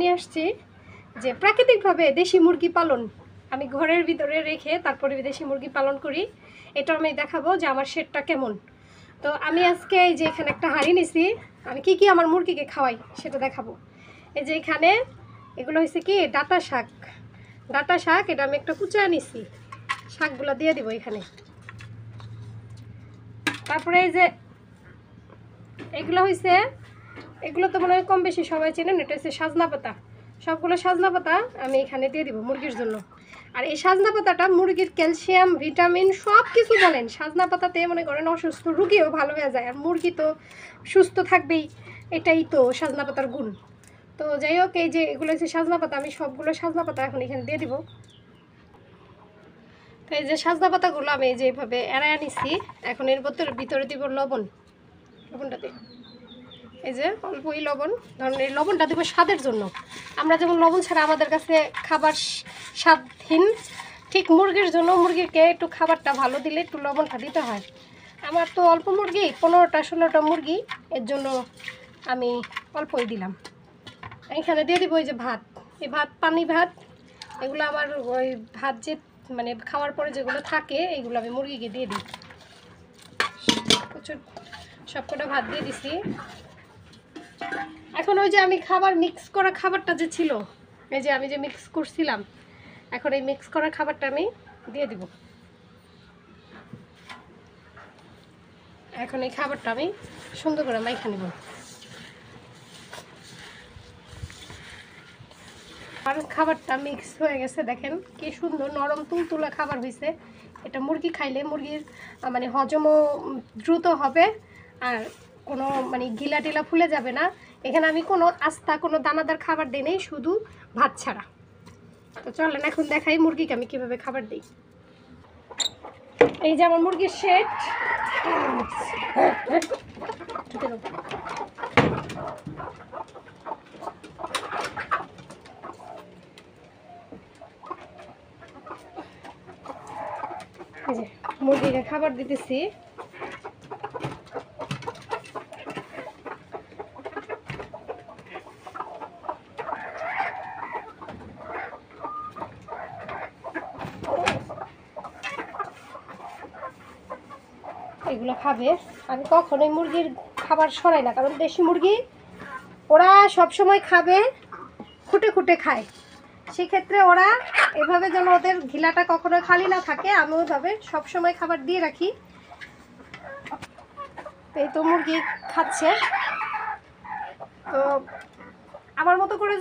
নিয়ে আসছি যে প্রাকৃতিকভাবে দেশি মুরগি পালন আমি ঘরের ভিতরে রেখে তারপরে দেশি মুরগি পালন করি। এটা আমি দেখাবো যে আমার শেডটা কেমন। তো আমি আজকে এই যে এখানে একটা হাঁড়ি নিছি, আমি কি আমার মুরগিকে খাওয়াই সেটা দেখাবো। এই যে এখানে এগুলো হয়েছে কি ডাঁটা শাক, এটা আমি একটা কুচায় নিছি, শাকগুলো দিয়ে দিব এখানে। তারপরে এই যে এগুলো হয়েছে, এগুলো তো মনে হয় কম বেশি সবাই চেনেন, এটা হচ্ছে সাজনা পাতা। সবগুলো সাজনা পাতা আমি এখানে দিয়ে দিব মুরগির জন্য। আর এই সাজনা পাতাটা মুরগির ক্যালসিয়াম ভিটামিন সব কিছু বলেন, সাজনা পাতাতে মনে করেন অসুস্থ রুগীও ভালো হয়ে যায়, আর মুরগি তো সুস্থ থাকবেই, এটাই তো সাজনা পাতার গুণ। তো যাই হোক, এই যে এগুলো হচ্ছে সাজনা পাতা, আমি সবগুলো সাজনা পাতা এখন এখানে দিয়ে দিব। তো এই যে সাজনা পাতাগুলো আমি এই যে এইভাবে এড়ায় নিছি। এখন এর ভিতরে দিব লবণটা দিই, এই যে অল্পই লবণ, ধরুন এই লবণটা দেবো স্বাদের জন্য। আমরা যেমন লবণ ছাড়া আমাদের কাছে খাবার স্বাদহীন, ঠিক মুরগির জন্য মুরগিকে একটু খাবারটা ভালো দিলে একটু লবণটা দিতে হয়। আমার তো অল্প মুরগি, 15টা-16টা মুরগি, এর জন্য আমি অল্পই দিলাম। এখানে দিয়ে দিব এই যে ভাত, এই ভাত পানি ভাত, এগুলো আমার ওই ভাত যে মানে খাওয়ার পরে যেগুলো থাকে এইগুলো আমি মুরগিকে দিয়ে দিই। প্রচুর সবকটা ভাত দিয়ে দিছি। এখন ওই যে আমি খাবার মিক্স করা খাবারটা যে ছিল, এই যে আমি যে মিক্স করছিলাম, এখন এই মিক্স করা খাবারটা আমি দিয়ে দিব। এখন এই খাবারটা আমি সুন্দর করে মাইখা নিব। আর খাবারটা মিক্স হয়ে গেছে, দেখেন কি সুন্দর নরম তুলতুলা খাবার হয়েছে। এটা মুরগি খাইলে মুরগির মানে হজমও দ্রুত হবে, আর কোনো মানে গিলা টিলা ফুলে যাবে না। এখানে আমি কোনো কোনো দানাদার খাবার দিই নেই, শুধু ভাত ছাড়া। তো চলেন এখন দেখাই মুরগিকে আমি কীভাবে খাবার দিই। এই যে আমার মুরগির শেড, মুরগিকে খাবার দিতেছি। এগুলো খাবে, আমি কখনোই মুরগির খাবার সরাই না, কারণ দেশি মুরগি ওরা সব সময় খাবে, খুঁটে খুঁটে খায়। সেক্ষেত্রে ওরা এভাবে যেন ওদের ঘিলাটা কখনো খালি না থাকে, আমি ওইভাবে সবসময় খাবার দিয়ে রাখি। এই তো মুরগি খাচ্ছে। তো আমার মতো করে